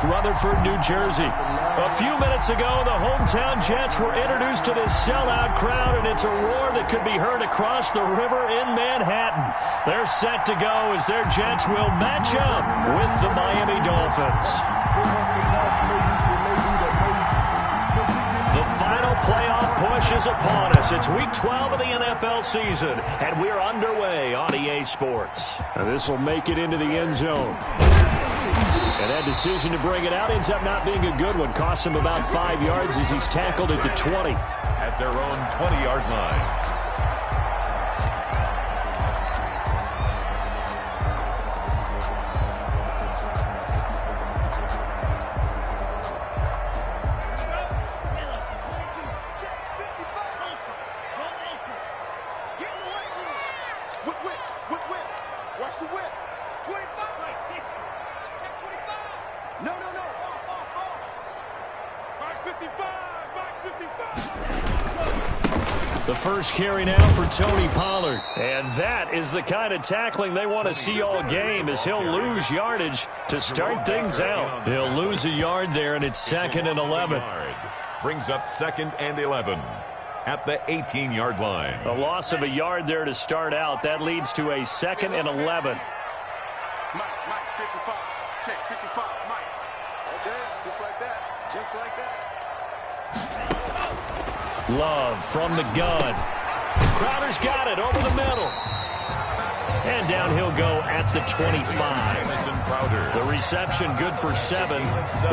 Rutherford, New Jersey. A few minutes ago, the hometown Jets were introduced to this sellout crowd, and it's a roar that could be heard across the river in Manhattan. They're set to go as their Jets will match up with the Miami Dolphins. The final playoff push is upon us. It's Week 12 of the NFL season, and we're underway on EA Sports. And this will make it into the end zone. And that decision to bring it out ends up not being a good one. Costs him about 5 yards as he's tackled at the 20. At their own 20-yard line. The first carry now for Tony Pollard. And that is the kind of tackling they want to see all game, as he'll lose yardage to start things out. He'll lose a yard there, and it's 2nd and 11. Brings up 2nd and 11 at the 18-yard line. A loss of a yard there to start out. That leads to a 2nd and 11. Mike, 55. Check, 55, Mike. Okay, just like that. Just like that. Love from the gun. Crowder's got it over the middle. And down he'll go at the 25. The reception good for 7.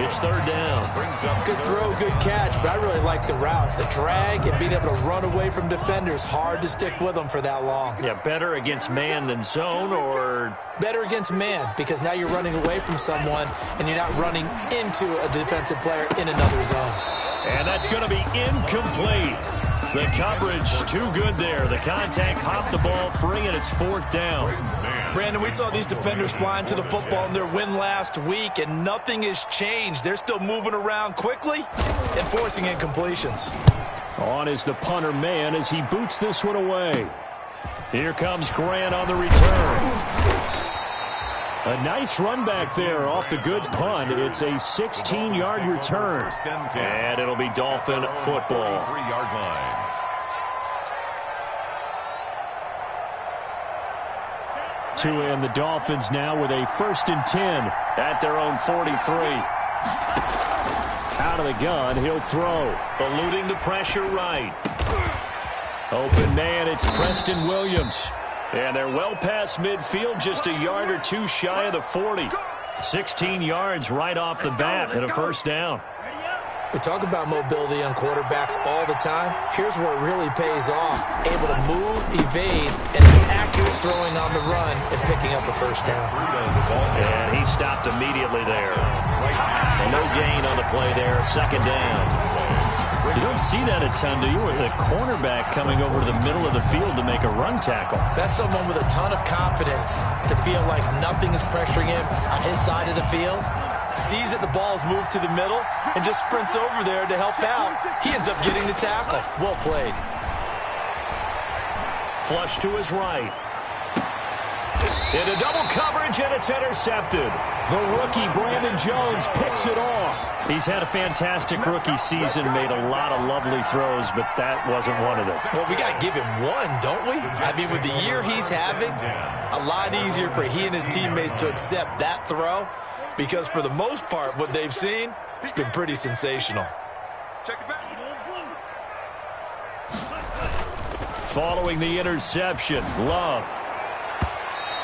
It's 3rd down. Good throw, good catch, but I really like the route. The drag and being able to run away from defenders. Hard to stick with them for that long. Yeah, better against man than zone, or? Better against man, because now you're running away from someone and you're not running into a defensive player in another zone. And that's going to be incomplete. The coverage too good there. The contact popped the ball free, and it's 4th down. Brandon, we saw these defenders flying to the football in their win last week, and nothing has changed. They're still moving around quickly and forcing incompletions. On is the punter man as he boots this one away. Here comes Grant on the return. A nice run back there off the good punt. It's a 16-yard return. And it'll be Dolphin football. 3-yard line. And the Dolphins now with a 1st and 10 at their own 43. Out of the gun, he'll throw. Eluding the pressure right. Open man, it's Preston Williams. And they're well past midfield, just a yard or two shy of the 40. 16 yards right off the bat and a 1st down. We talk about mobility on quarterbacks all the time. Here's where it really pays off. Able to move, evade, and accurate throwing on the run and picking up a 1st down. And he stopped immediately there. And no gain on the play there. 2nd down. You don't see that a ton, do you? With a cornerback coming over to the middle of the field to make a run tackle. That's someone with a ton of confidence to feel like nothing is pressuring him on his side of the field. Sees that the ball's moved to the middle and just sprints over there to help out. He ends up getting the tackle. Well played. Flush to his right. Into double coverage, and it's intercepted. The rookie, Brandon Jones, picks it off. He's had a fantastic rookie season, made a lot of lovely throws, but that wasn't one of them. Well, we got to give him one, don't we? I mean, with the year he's having, a lot easier for he and his teammates to accept that throw, because for the most part, what they've seen, it's been pretty sensational. Check it back. Following the interception, Love.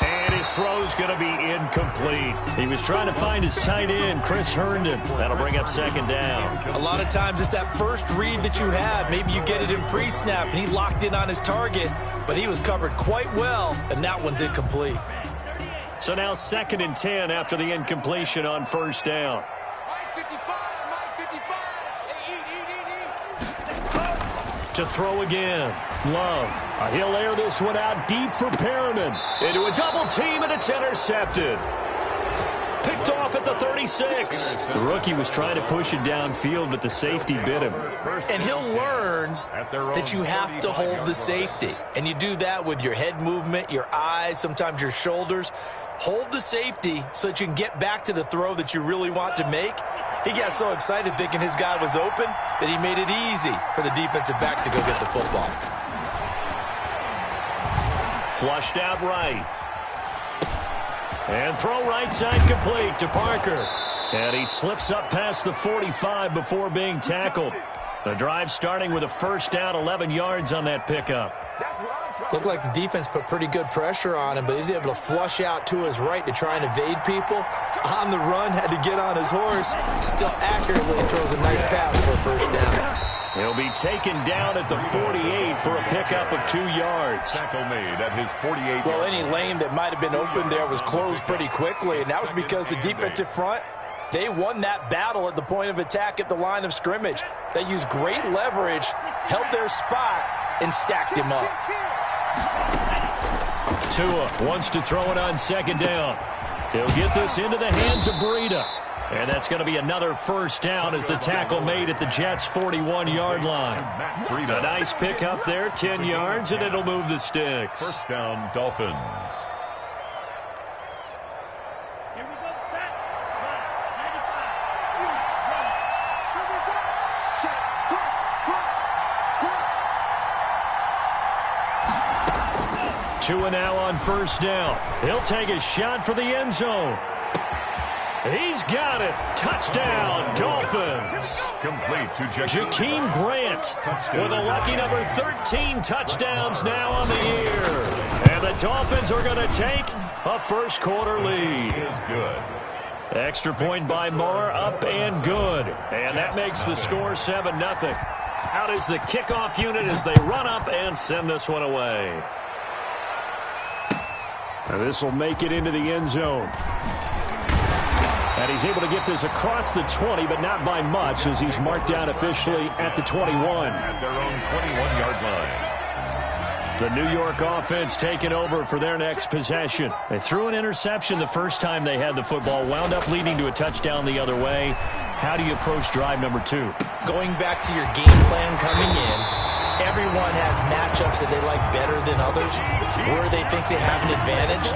And his throw's going to be incomplete. He was trying to find his tight end, Chris Herndon. That'll bring up 2nd down. A lot of times it's that first read that you have. Maybe you get it in pre-snap, and he locked in on his target, but he was covered quite well, and that one's incomplete. So now 2nd and 10 after the incompletion on 1st down. To throw again. Love. He'll air this one out deep for Perriman. Into a double team, and it's intercepted. Picked off at the 36. The rookie was trying to push it downfield, but the safety bit him. And he'll learn that you have to hold the safety. And you do that with your head movement, your eyes, sometimes your shoulders. hold the safety so that you can get back to the throw that you really want to make. He got so excited thinking his guy was open that he made it easy for the defensive back to go get the football. Flushed out right. And throw right side complete to Parker. And he slips up past the 45 before being tackled. The drive starting with a first down, 11 yards on that pickup. Looked like the defense put pretty good pressure on him, but he's able to flush out to his right to try and evade people. On the run, had to get on his horse. Still accurately throws a nice pass for a first down. He'll be taken down at the 48 for a pickup of 2 yards. Tackle made at his 48. Well, any lane that might have been open there was closed pretty quickly, and that was because the defensive front, they won that battle at the point of attack at the line of scrimmage. They used great leverage, held their spot, and stacked him up. Tua wants to throw it on second down. He'll get this into the hands of Breida. And that's going to be another first down as the tackle made at the Jets' 41-yard line. A nice pickup there, 10 yards, and it'll move the sticks. First down, Dolphins. Here we go, set. 95. Tua now on first down. He'll take a shot for the end zone. He's got it. Touchdown, Dolphins. Complete to Jakeem Grant with a lucky number 13 touchdowns now on the year. And the Dolphins are going to take a first quarter lead. Is good. Extra point by Moore, up and good. And that makes the score 7-0. Out is the kickoff unit as they run up and send this one away. And this will make it into the end zone. And he's able to get this across the 20, but not by much, as he's marked down officially at the 21. At their own 21-yard line. The New York offense taking over for their next possession. They threw an interception the first time they had the football, wound up leading to a touchdown the other way. How do you approach drive number 2? Going back to your game plan coming in, everyone has matchups that they like better than others. Where they think they have an advantage,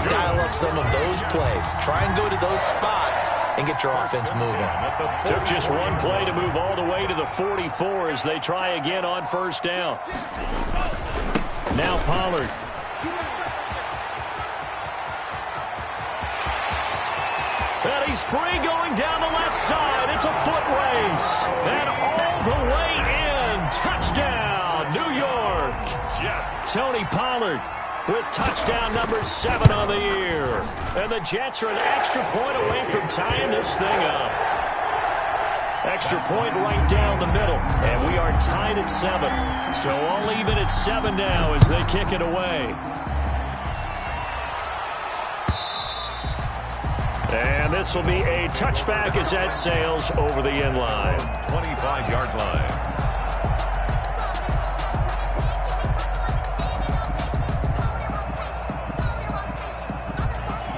dial up some of those plays. Try and go to those spots and get your offense moving. Took just one play to move all the way to the 44 as they try again on first down. Now Pollard. And he's free going down the left side. It's a foot race. And all the way in. Touchdown, New York. Tony Pollard with touchdown number 7 on the year. And the Jets are an extra point away from tying this thing up. Extra point right down the middle. And we are tied at 7. So all even at 7 now as they kick it away. And this will be a touchback as that sails over the end line. 25-yard line.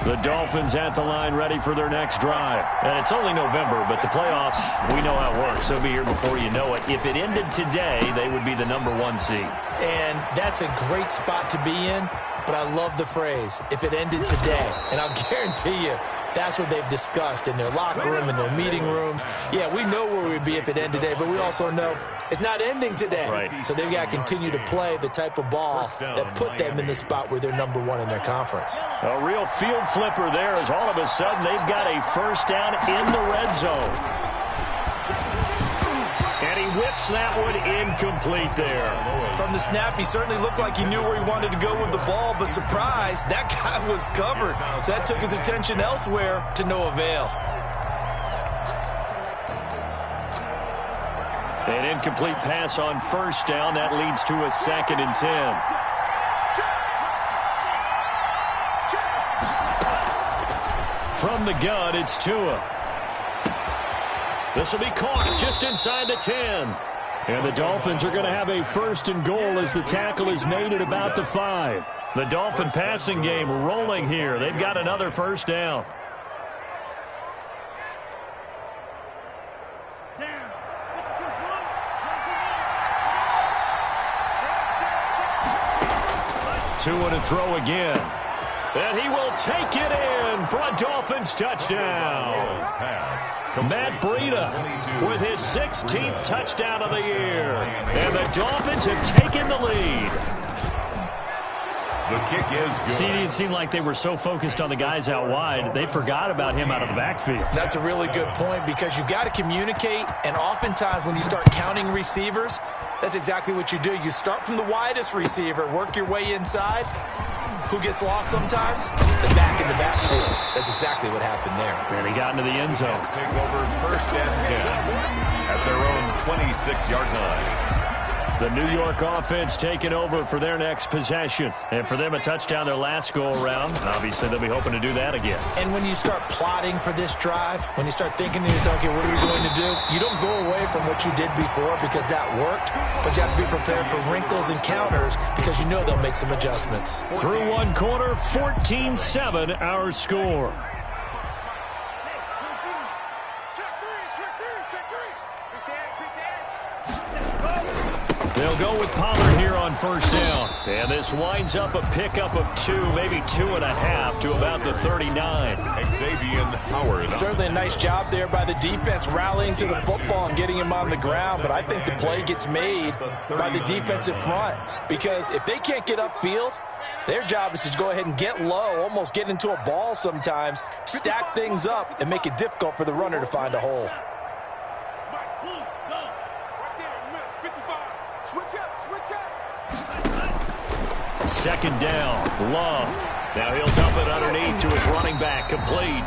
The Dolphins at the line ready for their next drive. And it's only November, but the playoffs, we know how it works. They'll be here before you know it. If it ended today, they would be the number 1 seed. And that's a great spot to be in, but I love the phrase, if it ended today. And I'll guarantee you, that's what they've discussed in their locker room, in their meeting rooms. Yeah, we know where we'd be if it ended today, but we also know it's not ending today. Right. So they've got to continue to play the type of ball that put them in the spot where they're number 1 in their conference. A real field flipper there as all of a sudden they've got a first down in the red zone. And he whips that one incomplete there. From the snap, he certainly looked like he knew where he wanted to go with the ball, but surprise, that guy was covered. So that took his attention elsewhere to no avail. An incomplete pass on first down. That leads to a 2nd and 10. From the gun, it's Tua. This will be caught just inside the 10. And the Dolphins are going to have a 1st and goal as the tackle is made at about the 5. The Dolphin passing game rolling here. They've got another first down. Tua to throw again. And he will take it in for a Dolphins touchdown. Matt Breida with his 16th touchdown of the year. And the Dolphins have taken the lead. The kick is good. See, it seemed like they were so focused on the guys out wide, they forgot about him out of the backfield. That's a really good point because you've got to communicate, and oftentimes when you start counting receivers, that's exactly what you do. You start from the widest receiver, work your way inside. Who gets lost sometimes? The back in the backfield. That's exactly what happened there. And he got into the end zone. Take over 1st and 10 at their own 26-yard line. The New York offense taking over for their next possession. And for them, a touchdown their last go-around. Obviously, they'll be hoping to do that again. And when you start plotting for this drive, when you start thinking to yourself, okay, what are we going to do? You don't go away from what you did before because that worked, but you have to be prepared for wrinkles and counters because you know they'll make some adjustments. Through one quarter, 14-7 our score. They'll go with Pollard here on 1st down. And this winds up a pickup of 2, maybe 2.5 to about the 39. Xavier Howard. Certainly a nice job there by the defense rallying to the football and getting him on the ground, but I think the play gets made by the defensive front because if they can't get upfield, their job is to go ahead and get low, almost get into a ball sometimes, stack things up, and make it difficult for the runner to find a hole. Second down, Love. Now he'll dump it underneath to his running back, complete.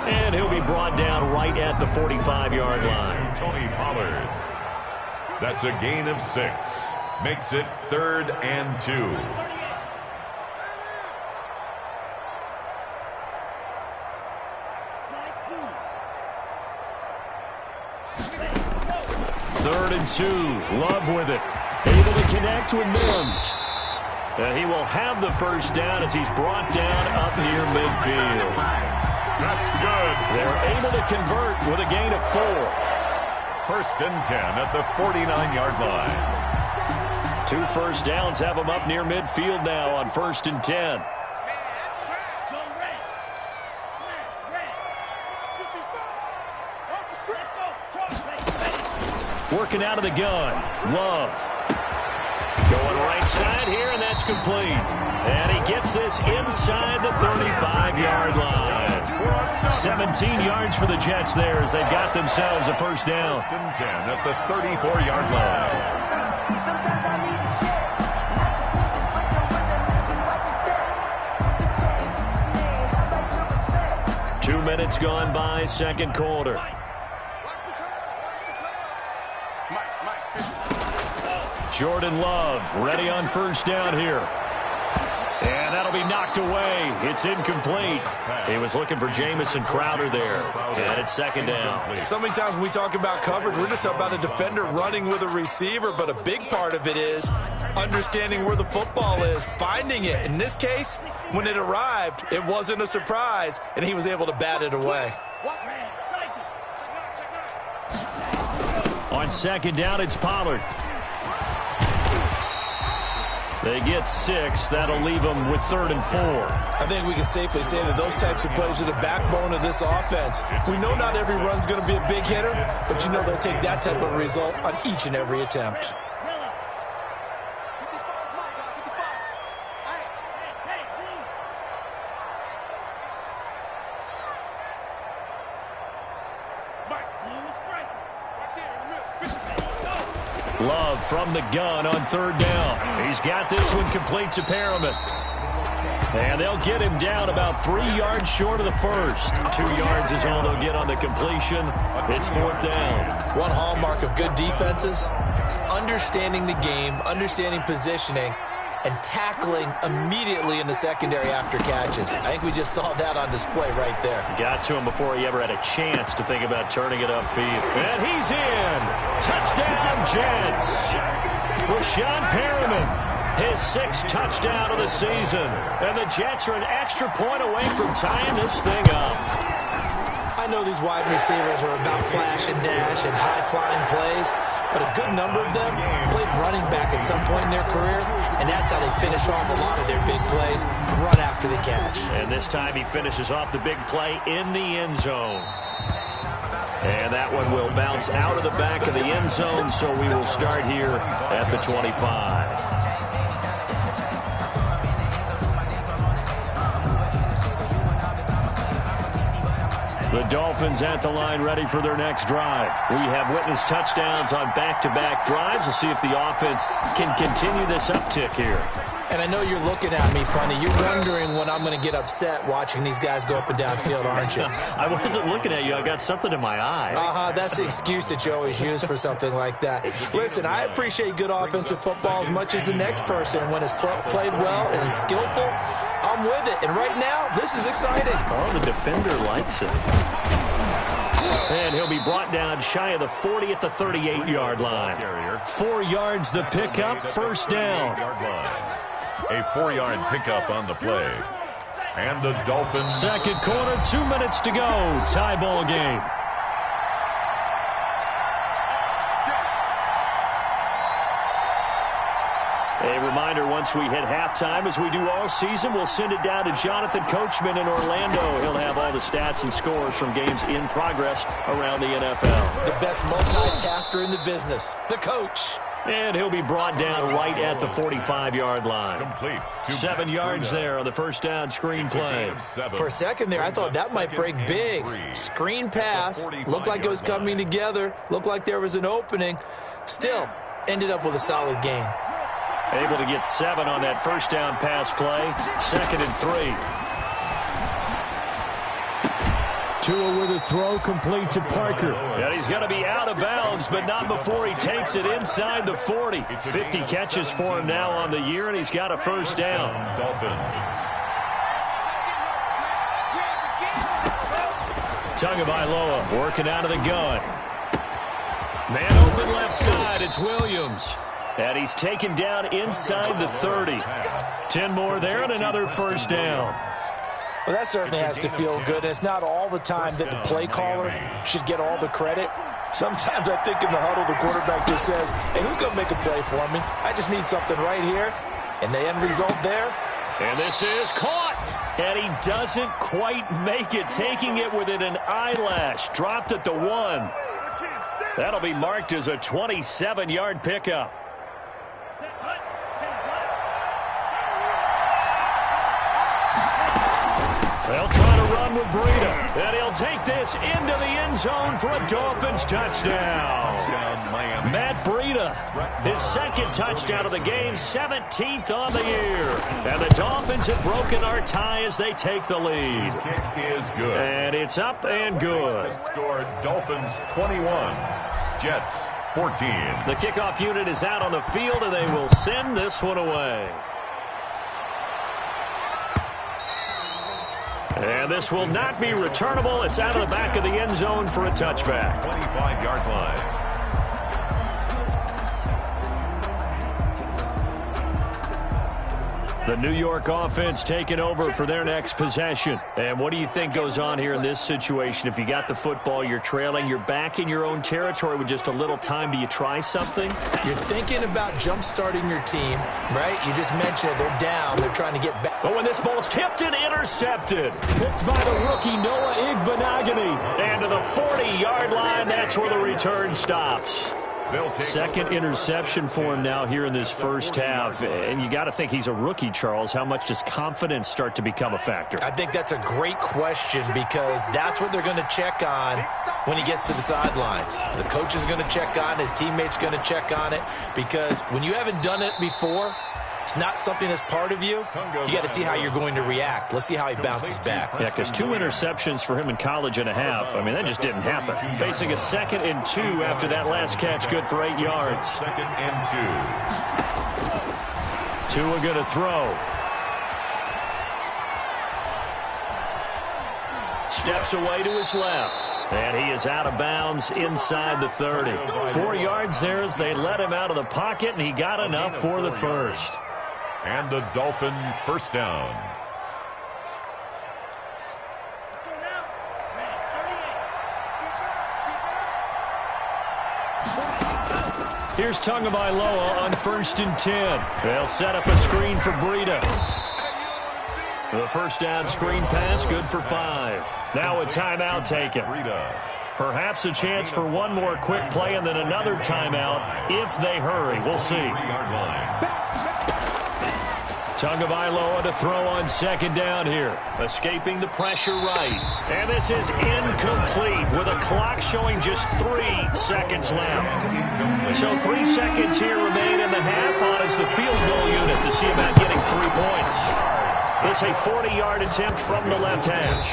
And he'll be brought down right at the 45-yard line. Tony Pollard. That's a gain of 6. Makes it 3rd and 2. Third and 2, Love with it. Able to connect with Mims. He will have the 1st down as he's brought down up near midfield. That's good. They're able to convert with a gain of 4. 1st and 10 at the 49-yard line. 2 first downs have them up near midfield now on 1st and 10. Working out of the gun. Love. Going right side here, and that's complete. And he gets this inside the 35-yard line. 17 yards for the Jets there as they've got themselves a 1st down. 1st and 10 at the 34-yard line. 2 minutes gone by, 2nd quarter. Jordan Love ready on 1st down here. And that'll be knocked away. It's incomplete. He was looking for Jamison Crowder there. And it's 2nd down. So many times when we talk about coverage, we're just about a defender running with a receiver, but a big part of it is understanding where the football is, finding it. In this case, when it arrived, it wasn't a surprise, and he was able to bat it away. On 2nd down, it's Pollard. They get 6. That'll leave them with 3rd and 4. I think we can safely say that those types of plays are the backbone of this offense. We know not every run's going to be a big hitter, but you know they'll take that type of result on each and every attempt. Love from the gun on 3rd down. He's got this one complete to Perriman. And they'll get him down about 3 yards short of the 1st. 2 yards is all they'll get on the completion. It's 4th down. One hallmark of good defenses is understanding the game, understanding positioning, and tackling immediately in the secondary after catches. I think we just saw that on display right there. Got to him before he ever had a chance to think about turning it upfield. And he's in. Touchdown, Jets. Rashawn Perriman, his 6th touchdown of the season. And the Jets are an extra point away from tying this thing up. I know these wide receivers are about flash and dash and high-flying plays, but a good number of them played running back at some point in their career, and that's how they finish off a lot of their big plays, run after the catch. And this time he finishes off the big play in the end zone. And that one will bounce out of the back of the end zone, so we will start here at the 25. The Dolphins at the line ready for their next drive. We have witnessed touchdowns on back-to-back drives. We'll see if the offense can continue this uptick here. And I know you're looking at me funny. You're wondering when I'm going to get upset watching these guys go up and down field, aren't you? I wasn't looking at you. I got something in my eye. That's the excuse that you always use for something like that. Listen, I appreciate good offensive football as much as the next person. When it's played well and is skillful, I'm with it. And right now, this is exciting. Oh, the defender likes it. And he'll be brought down shy of the 40 at the 38-yard line. 4 yards the pickup, first down. A 4-yard pickup on the play. And the Dolphins. Second quarter, 2 minutes to go. Tie ball game. A reminder, once we hit halftime, as we do all season, we'll send it down to Jonathan Coachman in Orlando. He'll have all the stats and scores from games in progress around the NFL. The best multitasker in the business, the coach. And he'll be brought down right at the 45-yard line. Complete. 7 yards there on the first down screen play. For a second there, I thought that might break big. Screen pass. Looked like it was coming together. Looked like there was an opening. Still, ended up with a solid gain. Able to get 7 on that first down pass play. 2nd and 3. Tua with a throw complete to Parker. And he's going to be out of bounds, but not before he takes it inside the 40. 50 catches for him now on the year, and he's got a first down. Tagovailoa working out of the gun. Man open left side, it's Williams. And he's taken down inside the 30. 10 more there and another first down. Well, that certainly has to feel good. And it's not all the time that the play caller should get all the credit. Sometimes I think in the huddle, the quarterback just says, hey, who's going to make a play for me? I just need something right here. And the end result there. And this is caught. And he doesn't quite make it, taking it within an eyelash. Dropped at the 1. That'll be marked as a 27-yard pickup. They'll try to run with Breida, and he'll take this into the end zone for a Dolphins touchdown. Matt Breida, his second touchdown of the game, 17th on the year. And the Dolphins have broken our tie as they take the lead. Kick is good. And it's up and good. Scored Dolphins 21, Jets 14. The kickoff unit is out on the field, and they will send this one away. And this will not be returnable. It's out of the back of the end zone for a touchback. 25-yard line. The New York offense taking over for their next possession. And what do you think goes on here in this situation? If you got the football, you're trailing, you're back in your own territory with just a little time. Do you try something? You're thinking about jump-starting your team, right? You just mentioned it. They're down. They're trying to get back. But when this ball's tipped and intercepted. Picked by the rookie Noah Igbenogany. And to the 40-yard line, that's where the return stops. Second interception for him now here in this first half. And you got to think he's a rookie, Charles. How much does confidence start to become a factor? I think that's a great question because that's what they're going to check on when he gets to the sidelines. The coach is going to check on it. His teammates going to check on it because when you haven't done it before, it's not something that's part of you. You got to see how you're going to react. Let's see how he bounces back. Yeah, because 2 interceptions for him in college and a half. I mean, that just didn't happen. Facing a 2nd and 2 after that last catch, good for 8 yards. 2nd and 2. Tua going to throw. Steps away to his left. And he is out of bounds inside the 30. 4 yards there as they let him out of the pocket, and he got enough for the first. And the Dolphin first down. Here's Tagovailoa on 1st and 10. They'll set up a screen for Breida. The first down screen pass, good for 5. Now a timeout taken. Perhaps a chance for one more quick play and then another timeout if they hurry. We'll see. Tagovailoa to throw on 2nd down here. Escaping the pressure right. And this is incomplete with a clock showing just 3 seconds left. So 3 seconds here remain in the half on as the field goal unit to see about getting 3 points. It's a 40-yard attempt from the left hash.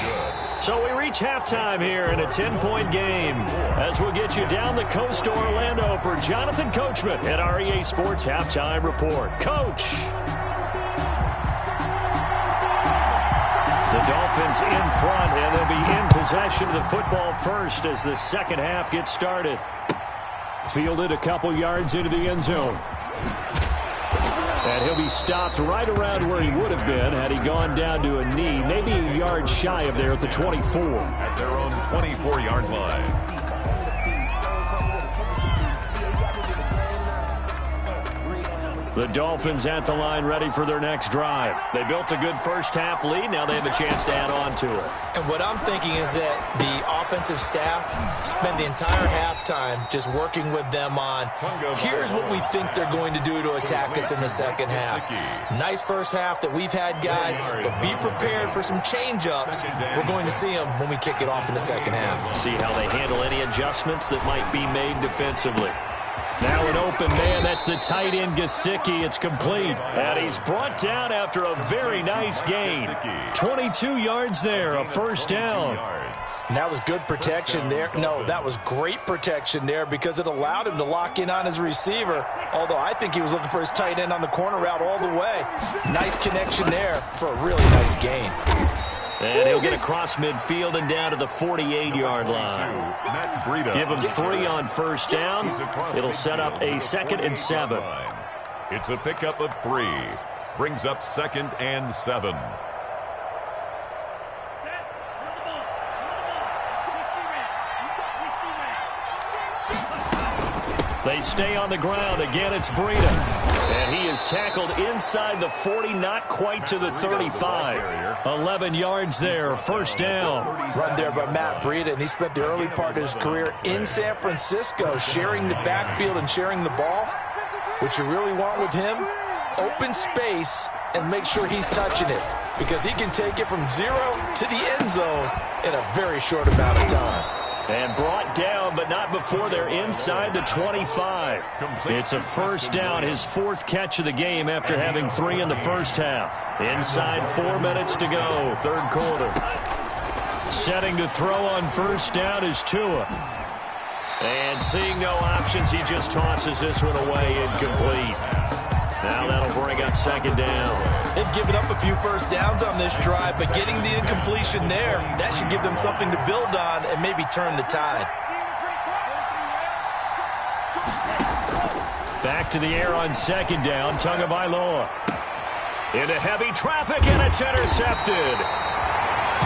So we reach halftime here in a 10-point game as we'll get you down the coast to Orlando for Jonathan Coachman at our EA Sports Halftime Report. Coach! The Dolphins in front, and they'll be in possession of the football first as the second half gets started. Fielded a couple yards into the end zone. And he'll be stopped right around where he would have been had he gone down to a knee, maybe a yard shy of there at the 24. At their own 24-yard line. The Dolphins at the line ready for their next drive. They built a good first half lead. Now they have a chance to add on to it. And what I'm thinking is that the offensive staff spent the entire halftime just working with them on, here's what we think they're going to do to attack us in the second half. Nice first half that we've had, guys, but be prepared for some change-ups. We're going to see them when we kick it off in the second half. See how they handle any adjustments that might be made defensively. Now an open man, that's the tight end Gesicki. It's complete. And he's brought down after a very nice gain. 22 yards there, a first down. And that was good protection there. No, that was great protection there because it allowed him to lock in on his receiver. Although I think he was looking for his tight end on the corner route all the way. Nice connection there for a really nice gain. And he'll get across midfield and down to the 48-yard line. Give him 3 on first down. It'll set up a 2nd and 7. It's a pickup of 3. Brings up 2nd and 7. They stay on the ground. Again, it's Breida. And he is tackled inside the 40, not quite to the 35. 11 yards there, first down. Run there by Matt Breida, and he spent the early part of his career in San Francisco sharing the backfield and sharing the ball. What you really want with him, open space and make sure he's touching it because he can take it from 0 to the end zone in a very short amount of time. And brought down, but not before they're inside the 25. It's a first down, his 4th catch of the game after having 3 in the first half. Inside 4 minutes to go, 3rd quarter. Setting to throw on first down is Tua. And seeing no options, he just tosses this one away, incomplete. Now that'll bring up 2nd down. They've given up a few first downs on this drive, but getting the incompletion there, that should give them something to build on and maybe turn the tide. Back to the air on 2nd down, Tagovailoa. Into heavy traffic, and it's intercepted.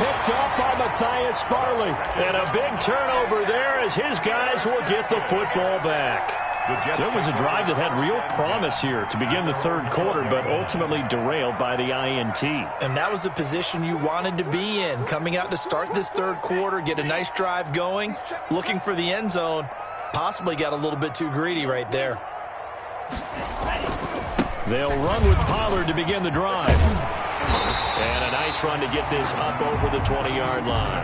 Picked up by Matthias Farley. And a big turnover there as his guys will get the football back. So it was a drive that had real promise here to begin the 3rd quarter, but ultimately derailed by the INT. And that was the position you wanted to be in, coming out to start this 3rd quarter, get a nice drive going, looking for the end zone. Possibly got a little bit too greedy right there. They'll run with Pollard to begin the drive. And a nice run to get this up over the 20-yard line.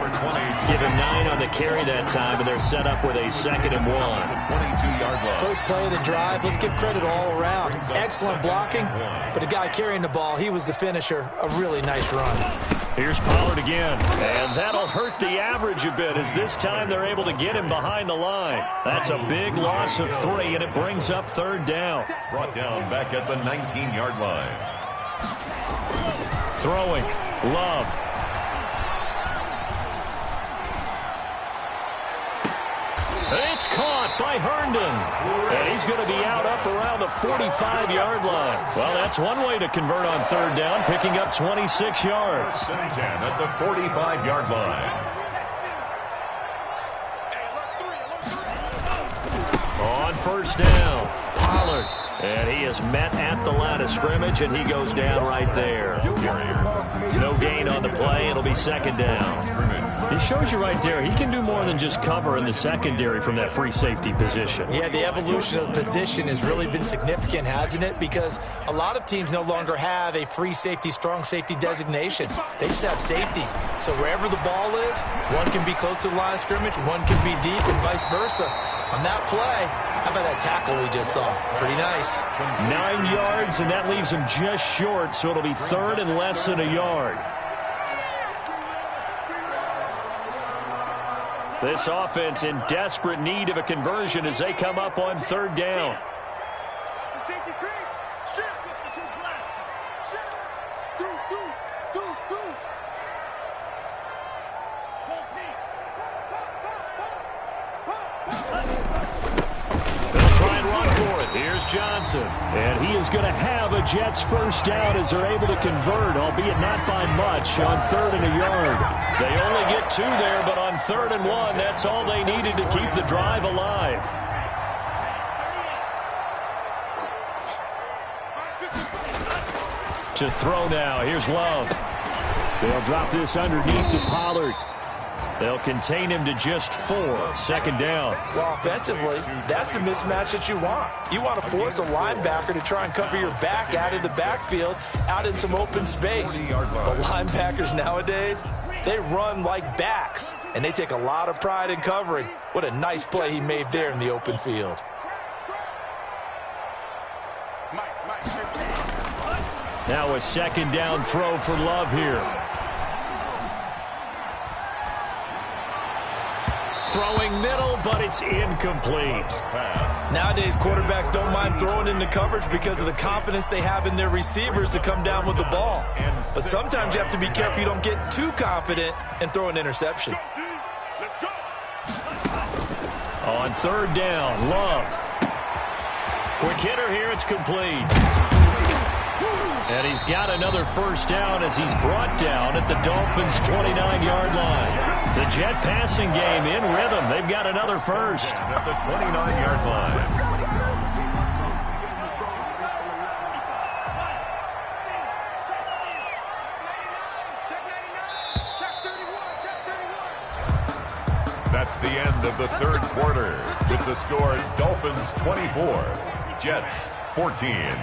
Give him 9 on the carry that time, and they're set up with a 2nd and 1. 22-yard line. First play of the drive, let's give credit all around. Excellent blocking, but the guy carrying the ball, he was the finisher. A really nice run. Here's Pollard again, and that'll hurt the average a bit as this time they're able to get him behind the line. That's a big loss of 3, and it brings up 3rd down. Brought down back at the 19-yard line. Throwing, Love. It's caught by Herndon. And he's going to be out up around the 45-yard line. Well, that's one way to convert on 3rd down, picking up 26 yards. 10 at the 45-yard line. On first down, Pollard. And he is met at the line of scrimmage, and he goes down right there. No gain on the play. It'll be second down. He shows you right there, he can do more than just cover in the secondary from that free safety position. Yeah, the evolution of the position has really been significant, hasn't it? Because a lot of teams no longer have a free safety, strong safety designation. They just have safeties. So wherever the ball is, one can be close to the line of scrimmage, one can be deep, and vice versa. On that play, how about that tackle we just saw? Pretty nice. 9 yards, and that leaves him just short, so it'll be third and less than a yard. This offense in desperate need of a conversion as they come up on third down. Here's Johnson. And he is going to have a Jets first down as they're able to convert, albeit not by much, on third and a yard. They only get 2 there, but on third and 1, that's all they needed to keep the drive alive. To throw now. Here's Love. They'll drop this underneath to Pollard. They'll contain him to just 4. Second down. Well, offensively, that's the mismatch that you want. You want to force a linebacker to try and cover your back out of the backfield, out in some open space. But linebackers nowadays, they run like backs, and they take a lot of pride in covering. What a nice play he made there in the open field. Now a second down throw for Love here. Throwing middle, but it's incomplete. Nowadays, quarterbacks don't mind throwing into coverage because of the confidence they have in their receivers to come down with the ball. But sometimes you have to be careful you don't get too confident and throw an interception. On third down, Love. Quick hitter here, it's complete. And he's got another first down as he's brought down at the Dolphins' 29-yard line. The Jet passing game in rhythm. They've got another first. At the 29-yard line. That's the end of the third quarter with the score Dolphins 24, Jets 14.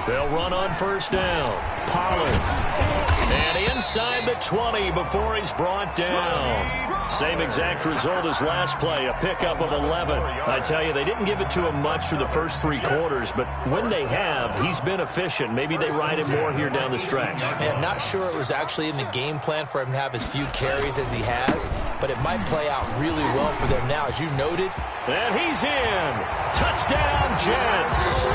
They'll run on first down. Pollard. And inside the 20 before he's brought down. Same exact result as last play, a pickup of 11. I tell you, they didn't give it to him much for the first 3 quarters, but when they have, he's been efficient. Maybe they ride him more here down the stretch. I'm not sure it was actually in the game plan for him to have as few carries as he has, but it might play out really well for them now, as you noted. And he's in. Touchdown, Jets.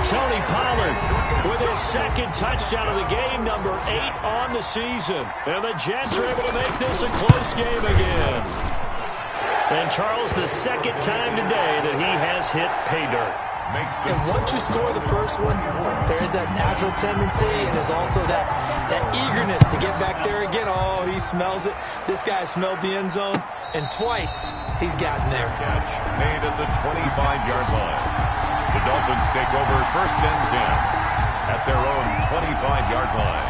Tony Pollard with his second touchdown of the game, number 8 on the season. And the Jets are able to make this a close game again. And Charles, the second time today that he has hit pay dirt. And once you score the first one, there is that natural tendency, and there's also that eagerness to get back there again. Oh, he smells it. This guy smelled the end zone, and twice he's gotten there. Catch made at the 25-yard line. The Dolphins take over first and 10 at their own 25-yard line.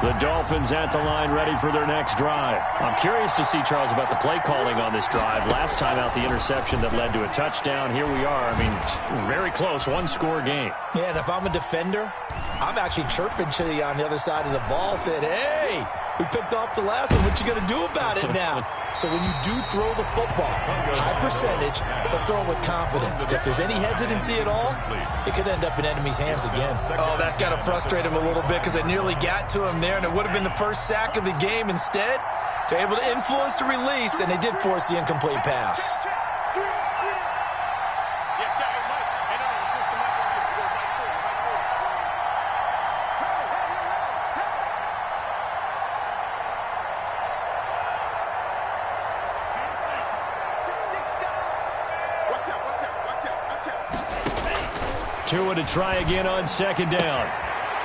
The Dolphins at the line ready for their next drive. I'm curious to see, Charles, about the play calling on this drive. Last time out, the interception that led to a touchdown. Here we are. I mean, very close, one-score game. Yeah, and if I'm a defender, I'm actually chirping to you on the other side of the ball, saying, hey, we picked off the last one. What you going to do about it now? So when you do throw the football, high percentage, but throw it with confidence. If there's any hesitancy at all, it could end up in enemy's hands again. Oh, that's got to frustrate him a little bit because they nearly got to him there, and it would have been the first sack of the game. Instead, they're able to influence the release, and they did force the incomplete pass. Tua to try again on second down.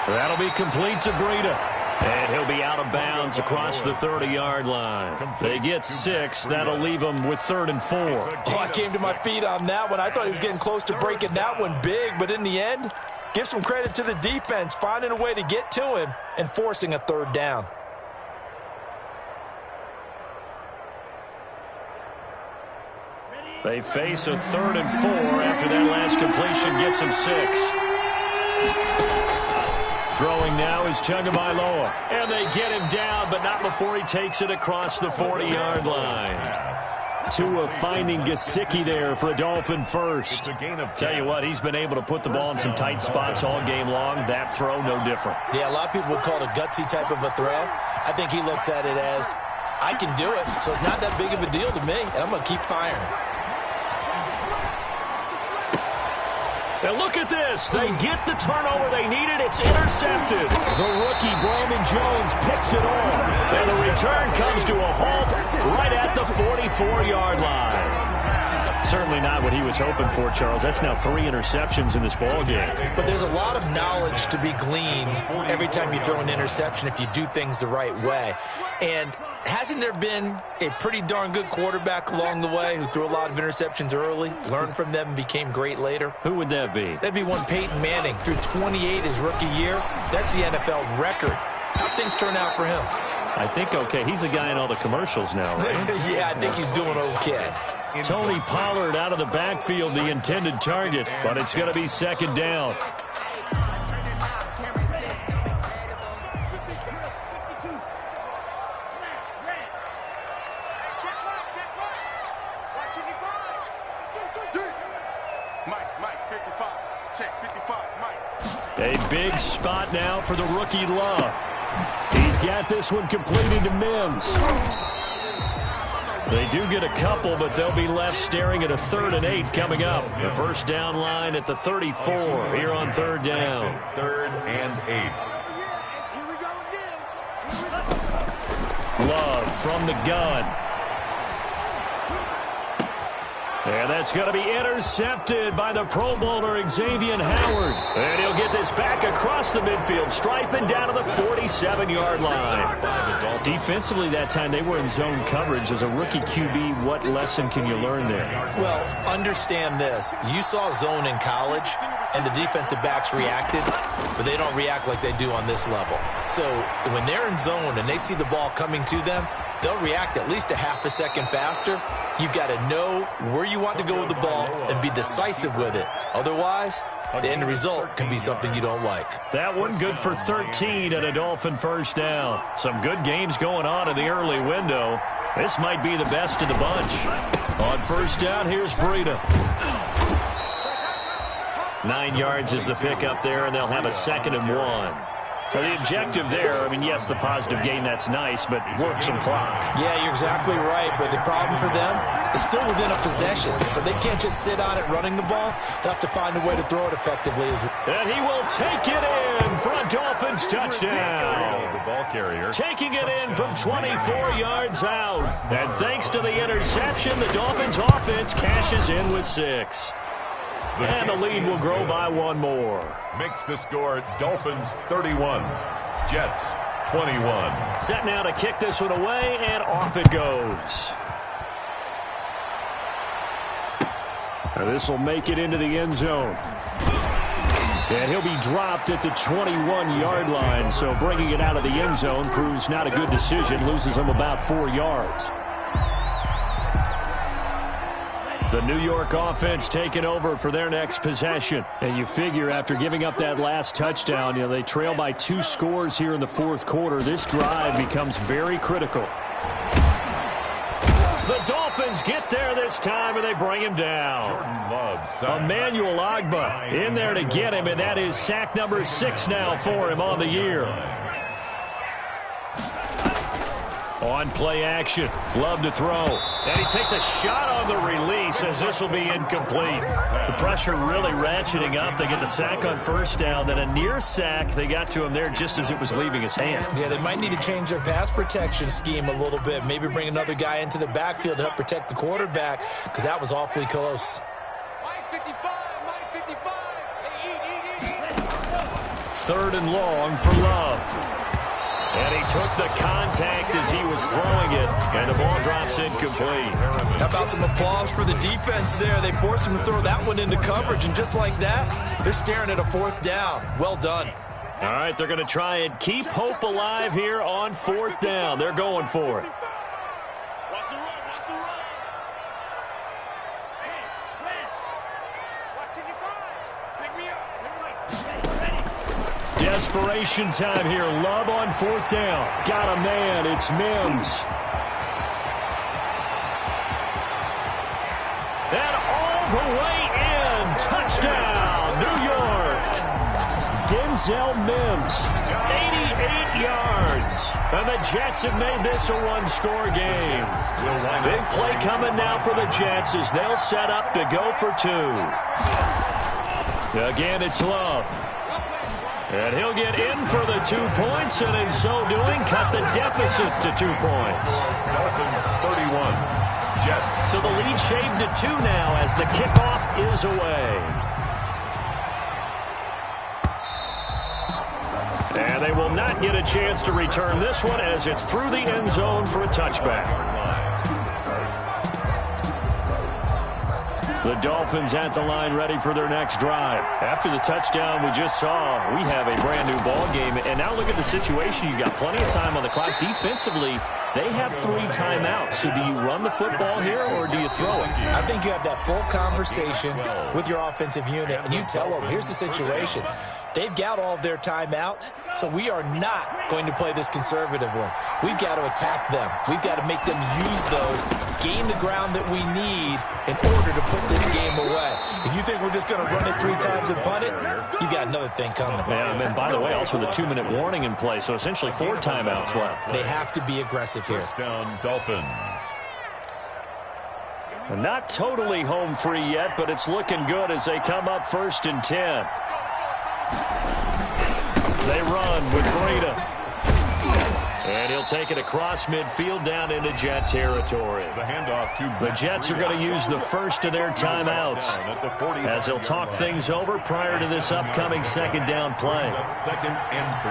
That'll be complete to Breida. And he'll be out of bounds across the 30-yard line. They get 6. That'll leave them with 3rd and 4. Oh, I came to my feet on that one. I thought he was getting close to breaking that one big, but in the end, give some credit to the defense, finding a way to get to him and forcing a 3rd down. They face a 3rd and 4 after that last completion gets them 6. Throwing now is Tagovailoa. And they get him down, but not before he takes it across the 40-yard line. Tua finding Gesicki there for a Dolphin first. Tell you what, he's been able to put the ball in some tight spots all game long. That throw, no different. Yeah, a lot of people would call it a gutsy type of a throw. I think he looks at it as, I can do it, so it's not that big of a deal to me, and I'm going to keep firing. And look at this. They get the turnover they needed. It's intercepted. The rookie, Brandon Jones, picks it off. And the return comes to a halt right at the 44-yard line. Certainly not what he was hoping for, Charles. That's now 3 interceptions in this ball game. But there's a lot of knowledge to be gleaned every time you throw an interception if you do things the right way. And hasn't there been a pretty darn good quarterback along the way who threw a lot of interceptions early, learned from them, and became great later? Who would that be? That'd be one Peyton Manning. Threw 28 his rookie year. That's the NFL record. How'd things turn out for him? I think okay. He's a guy in all the commercials now, right? Yeah, I think he's doing okay. Tony Pollard out of the backfield, the intended target, but it's going to be 2nd down. A big spot now for the rookie Love. He's got this one completed to Mims. They do get a couple, but they'll be left staring at a 3rd and 8 coming up. The first down line at the 34 here on 3rd down. 3rd and 8. Love from the gun. And that's going to be intercepted by the Pro Bowler Xavier Howard. And he'll get this back across the midfield stripe and down to the 47-yard line. Defensively that time, they were in zone coverage. As a rookie QB, what lesson can you learn there? Well, understand this. You saw zone in college, and the defensive backs reacted, but they don't react like they do on this level. So when they're in zone and they see the ball coming to them, they'll react at least a half a second faster. You've got to know where you want to go with the ball and be decisive with it. Otherwise, the end result can be something you don't like. That one good for 13 and a Dolphin first down. Some good games going on in the early window. This might be the best of the bunch. On first down, here's Breida. 9 yards is the pickup there, and they'll have a 2nd and 1. So the objective there, I mean, yes, the positive gain, that's nice, but work some clock. Yeah, you're exactly right, but the problem for them is still within a possession, so they can't just sit on it running the ball. They'll have to find a way to throw it effectively. And he will take it in for a Dolphins touchdown. The ball carrier. Taking it in from 24 yards out. And thanks to the interception, the Dolphins offense cashes in with 6. And the lead will grow by 1 more. Makes the score Dolphins 31, Jets 21. Set now to kick this one away, and off it goes. This will make it into the end zone. And he'll be dropped at the 21-yard line, so bringing it out of the end zone proves not a good decision, loses him about 4 yards. The New York offense taking over for their next possession. And you figure after giving up that last touchdown, you know, they trail by 2 scores here in the 4th quarter. This drive becomes very critical. The Dolphins get there this time, and they bring him down. Emmanuel Ogbah in there to get him, and that is sack number 6 now for him on the year. On play action, Love to throw. And he takes a shot on the release as this will be incomplete. The pressure really ratcheting up. They get the sack on first down, then a near sack. They got to him there just as it was leaving his hand. Yeah, they might need to change their pass protection scheme a little bit. Maybe bring another guy into the backfield to help protect the quarterback, because that was awfully close. Mike 55, Mike 55. Hey, eat. 3rd and long for Love. And he took the contact as he was throwing it, and the ball drops incomplete. How about some applause for the defense there? They forced him to throw that one into coverage, and just like that, they're staring at a 4th down. Well done. All right, they're going to try and keep hope alive here on 4th down. They're going for it. Watch the run, watch the run. Hey, Brad. Watch it, you go. Pick me up. Desperation time here. Love on 4th down. Got a man. It's Mims. And all the way in. Touchdown, New York. Denzel Mims, 88 yards. And the Jets have made this a one-score game. Big play coming now for the Jets as they'll set up to go for 2. Again, it's Love. And he'll get in for the 2 points, and in so doing, cut the deficit to 2 points. Dolphins 31, Jets. So the lead shaved to 2 now as the kickoff is away. And they will not get a chance to return this one as it's through the end zone for a touchback. The Dolphins at the line ready for their next drive. After the touchdown we just saw, we have a brand new ball game. And now look at the situation. You've got plenty of time on the clock. Defensively, they have 3 timeouts. So do you run the football here or do you throw it? I think you have that full conversation with your offensive unit, and you tell them, here's the situation. They've got all of their timeouts, so we are not going to play this conservatively. We've got to attack them. We've got to make them use those, gain the ground that we need in order to put this game away. If you think we're just going to run it 3 times and punt it, you got another thing coming. Yeah, and by the way, also the 2-minute warning in play, so essentially 4 timeouts left. They have to be aggressive here. First down, Dolphins. Not totally home free yet, but it's looking good as they come up 1st and 10. They run with Breida. And he'll take it across midfield down into Jet territory. The handoff to The Jets are going to use the first of their timeouts as they'll talk things over prior to this upcoming 2nd down play. 2nd and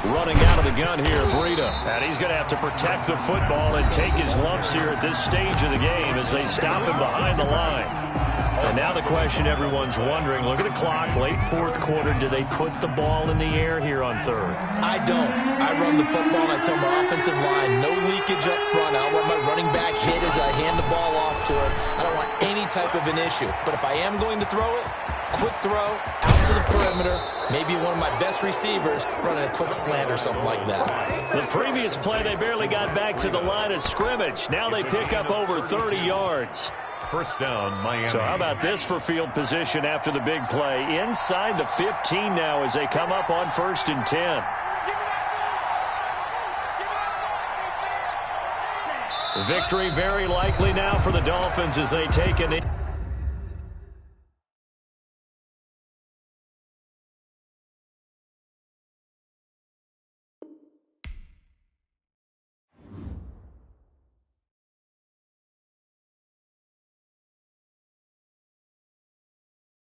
3. Running out of the gun here, Breida. And he's going to have to protect the football and take his lumps here at this stage of the game as they stop him behind the line. And now the question everyone's wondering, look at the clock, late 4th quarter, do they put the ball in the air here on 3rd? I don't. I run the football, and I tell my offensive line, no leakage up front. I don't want my running back hit as I hand the ball off to him. I don't want any type of an issue. But if I am going to throw it, quick throw, out to the perimeter, maybe one of my best receivers running a quick slant or something like that. The previous play, they barely got back to the line of scrimmage. Now they pick up over 30 yards. First down, Miami. So how about this for field position after the big play? Inside the 15 now as they come up on 1st and 10. Victory very likely now for the Dolphins as they take an